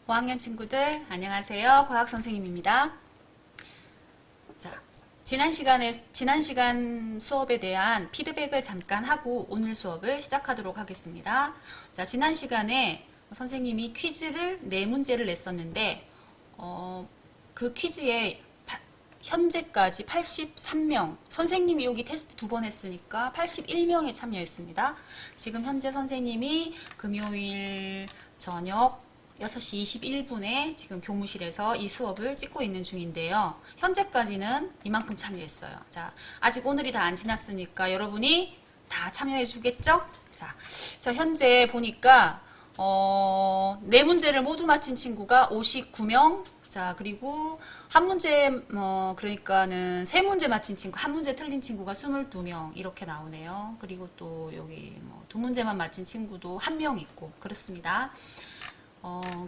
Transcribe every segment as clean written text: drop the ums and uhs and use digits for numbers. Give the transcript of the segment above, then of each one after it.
5학년 친구들 안녕하세요. 과학선생님입니다. 자, 지난 시간 수업에 대한 피드백을 잠깐 하고 오늘 수업을 시작하도록 하겠습니다. 자, 지난 시간에 선생님이 퀴즈를 4문제를 냈었는데 그 퀴즈에 현재까지 83명, 선생님이 여기 테스트 2번 했으니까 81명이 참여했습니다. 지금 현재 선생님이 금요일 저녁 6시 21분에 지금 교무실에서 이 수업을 찍고 있는 중인데요. 현재까지는 이만큼 참여했어요. 자, 아직 오늘이 다 안 지났으니까 여러분이 다 참여해 주겠죠? 자, 현재 보니까 4문제를 모두 맞힌 친구가 59명. 자, 그리고 한 문제, 그러니까는 3문제 맞힌 친구, 한 문제 틀린 친구가 22명, 이렇게 나오네요. 그리고 또 여기 2문제만 맞힌 친구도 1명 있고, 그렇습니다.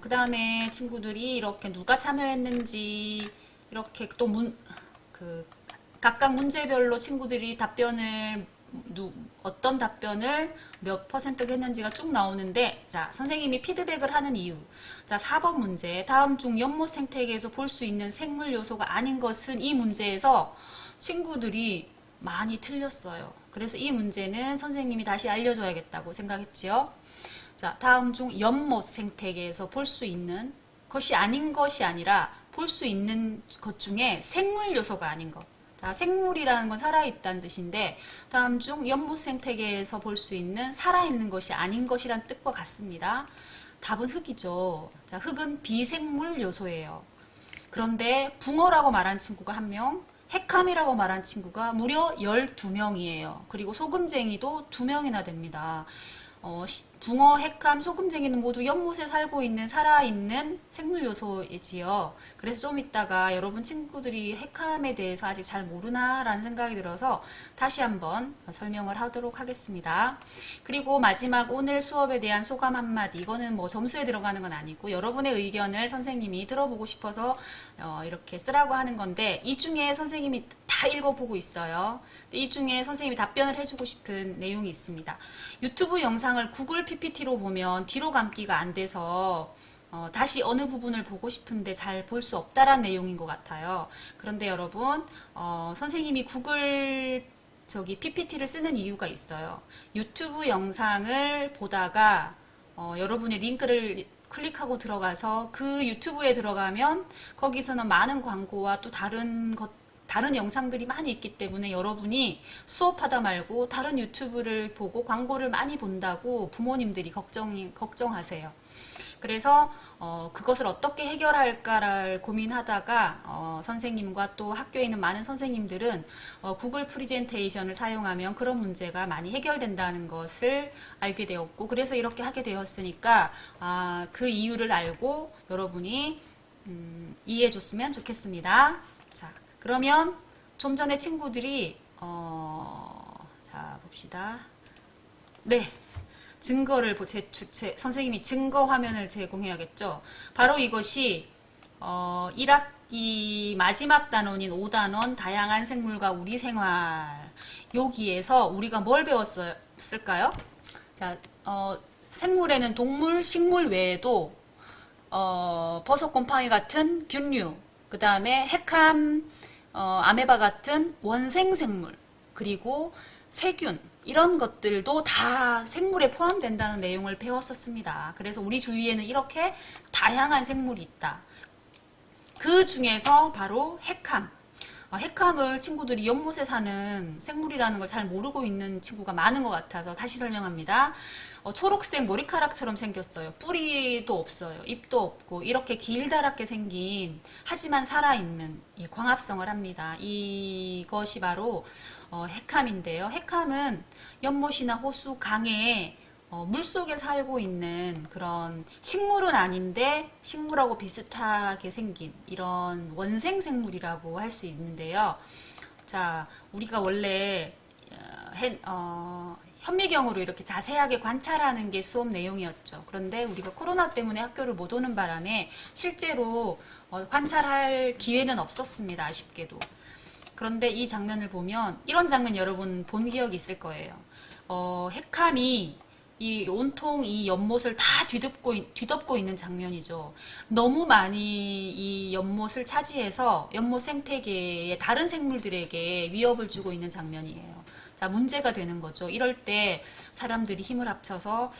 그 다음에 친구들이 이렇게 누가 참여했는지, 이렇게 또 각각 문제별로 친구들이 어떤 답변을 몇 퍼센트가 했는지가 쭉 나오는데, 자, 선생님이 피드백을 하는 이유. 자, 4번 문제. 다음 중 연못 생태계에서 볼 수 있는 생물 요소가 아닌 것은 이 문제에서 친구들이 많이 틀렸어요. 그래서 이 문제는 선생님이 다시 알려줘야겠다고 생각했지요. 자, 다음 중 연못 생태계에서 볼 수 있는 것이 아닌 것이 아니라 볼 수 있는 것 중에 생물 요소가 아닌 것. 자, 생물이라는 건 살아있다는 뜻인데 다음 중 연못 생태계에서 볼 수 있는 살아있는 것이 아닌 것이란 뜻과 같습니다. 답은 흙이죠. 자, 흙은 비생물 요소예요. 그런데 붕어라고 말한 친구가 1명, 핵함이라고 말한 친구가 무려 12명이에요. 그리고 소금쟁이도 2명이나 됩니다. 붕어, 핵함, 소금쟁이는 모두 연못에 살고 있는 살아있는 생물 요소이지요. 그래서 좀 이따가 여러분 친구들이 핵함에 대해서 아직 잘 모르나 라는 생각이 들어서 다시 한번 설명을 하도록 하겠습니다. 그리고 마지막 오늘 수업에 대한 소감 한마디. 이거는 점수에 들어가는 건 아니고 여러분의 의견을 선생님이 들어보고 싶어서 이렇게 쓰라고 하는 건데 이 중에 선생님이 다 읽어보고 있어요. 이 중에 선생님이 답변을 해주고 싶은 내용이 있습니다. 유튜브 영상을 구글 PPT로 보면 뒤로 감기가 안 돼서 다시 어느 부분을 보고 싶은데 잘 볼 수 없다라는 내용인 것 같아요. 그런데 여러분 선생님이 구글 PPT를 쓰는 이유가 있어요. 유튜브 영상을 보다가 여러분의 링크를 클릭하고 들어가서 그 유튜브에 들어가면 거기서는 많은 광고와 또 다른 영상들이 많이 있기 때문에 여러분이 수업하다 말고 다른 유튜브를 보고 광고를 많이 본다고 부모님들이 걱정하세요. 그래서 그것을 어떻게 해결할까를 고민하다가 선생님과 또 학교에 있는 많은 선생님들은 구글 프레젠테이션을 사용하면 그런 문제가 많이 해결된다는 것을 알게 되었고 그래서 이렇게 하게 되었으니까 그 이유를 알고 여러분이 이해해 줬으면 좋겠습니다. 자, 그러면 좀 전에 친구들이 자 봅시다. 네, 증거를 선생님이 증거 화면을 제공해야겠죠. 바로 이것이 1학기 마지막 단원인 5단원 다양한 생물과 우리 생활 여기에서 우리가 뭘 배웠을까요? 자, 생물에는 동물, 식물 외에도 버섯, 곰팡이 같은 균류, 그 다음에 핵함, 아메바 같은 원생생물, 그리고 세균, 이런 것들도 다 생물에 포함된다는 내용을 배웠었습니다. 그래서 우리 주위에는 이렇게 다양한 생물이 있다. 그 중에서 바로 핵함. 핵함을 친구들이 연못에 사는 생물이라는 걸 잘 모르고 있는 친구가 많은 것 같아서 다시 설명합니다. 초록색 머리카락처럼 생겼어요. 뿌리도 없어요. 잎도 없고 이렇게 길다랗게 생긴 하지만 살아있는 광합성을 합니다. 이것이 바로 핵함인데요. 핵함은 연못이나 호수, 강에 물속에 살고 있는 그런 식물은 아닌데 식물하고 비슷하게 생긴 이런 원생생물이라고 할 수 있는데요. 자, 우리가 원래 현미경으로 이렇게 자세하게 관찰하는 게 수업 내용이었죠. 그런데 우리가 코로나 때문에 학교를 못 오는 바람에 실제로 관찰할 기회는 없었습니다. 아쉽게도. 그런데 이 장면을 보면 이런 장면 여러분 본 기억이 있을 거예요. 핵함이 이 온통 이 연못을 다 뒤덮고 있는 장면이죠. 너무 많이 이 연못을 차지해서 연못 생태계의 다른 생물들에게 위협을 주고 있는 장면이에요. 자, 문제가 되는 거죠. 이럴 때 사람들이 힘을 합쳐서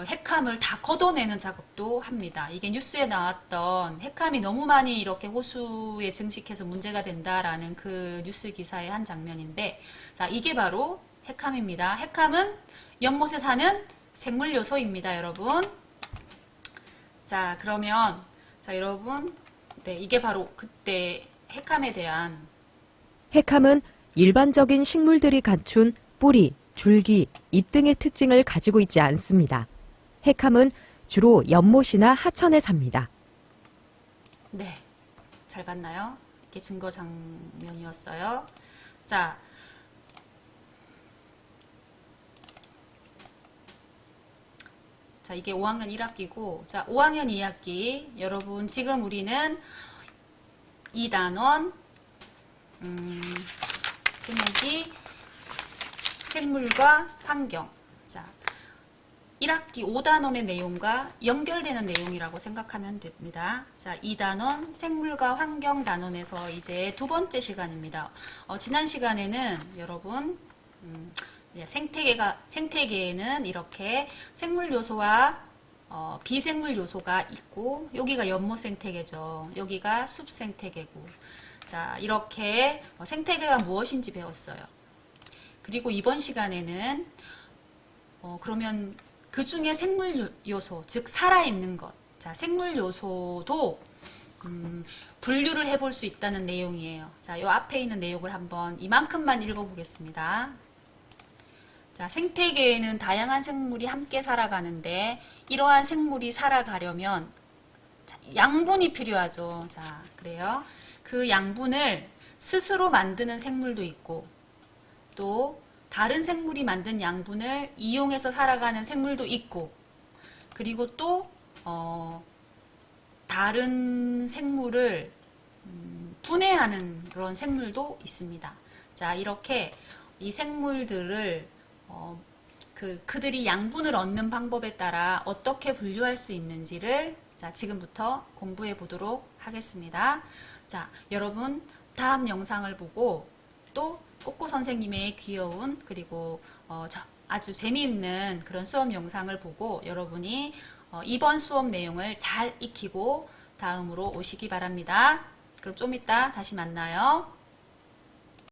핵함을 다 걷어내는 작업도 합니다. 이게 뉴스에 나왔던 핵함이 너무 많이 이렇게 호수에 증식해서 문제가 된다라는 그 뉴스 기사의 한 장면인데, 자, 이게 바로 핵함입니다. 핵함은 연못에 사는 생물 요소입니다, 여러분. 자, 그러면 자, 여러분, 네, 이게 바로 그때 핵함에 대한 핵함은 일반적인 식물들이 갖춘 뿌리, 줄기, 잎 등의 특징을 가지고 있지 않습니다. 핵함은 주로 연못이나 하천에 삽니다. 네, 잘 봤나요? 이게 증거 장면이었어요. 자, 이게 5학년 1학기고, 자, 5학년 2학기, 여러분, 지금 우리는 2단원, 제목이 생물과 환경. 자, 1학기 5단원의 내용과 연결되는 내용이라고 생각하면 됩니다. 자, 2단원 생물과 환경 단원에서 이제 두 번째 시간입니다. 지난 시간에는 여러분, 생태계에는 이렇게 생물 요소와 비생물 요소가 있고, 여기가 연못 생태계죠. 여기가 숲 생태계고. 자, 이렇게 생태계가 무엇인지 배웠어요. 그리고 이번 시간에는 그러면 그 중에 생물 요소, 즉 살아있는 것. 자, 생물 요소도 분류를 해볼 수 있다는 내용이에요. 자, 요 앞에 있는 내용을 한번 이만큼만 읽어보겠습니다. 자, 생태계에는 다양한 생물이 함께 살아가는데 이러한 생물이 살아가려면 양분이 필요하죠. 자, 그래요. 그 양분을 스스로 만드는 생물도 있고 또 다른 생물이 만든 양분을 이용해서 살아가는 생물도 있고 그리고 또 다른 생물을 분해하는 그런 생물도 있습니다. 자, 이렇게 이 생물들을 그들이 양분을 얻는 방법에 따라 어떻게 분류할 수 있는지를 자, 지금부터 공부해 보도록 하겠습니다. 자, 여러분 다음 영상을 보고 또 꼬꼬 선생님의 귀여운 그리고 아주 재미있는 그런 수업 영상을 보고 여러분이 이번 수업 내용을 잘 익히고 다음으로 오시기 바랍니다. 그럼 좀 이따 다시 만나요.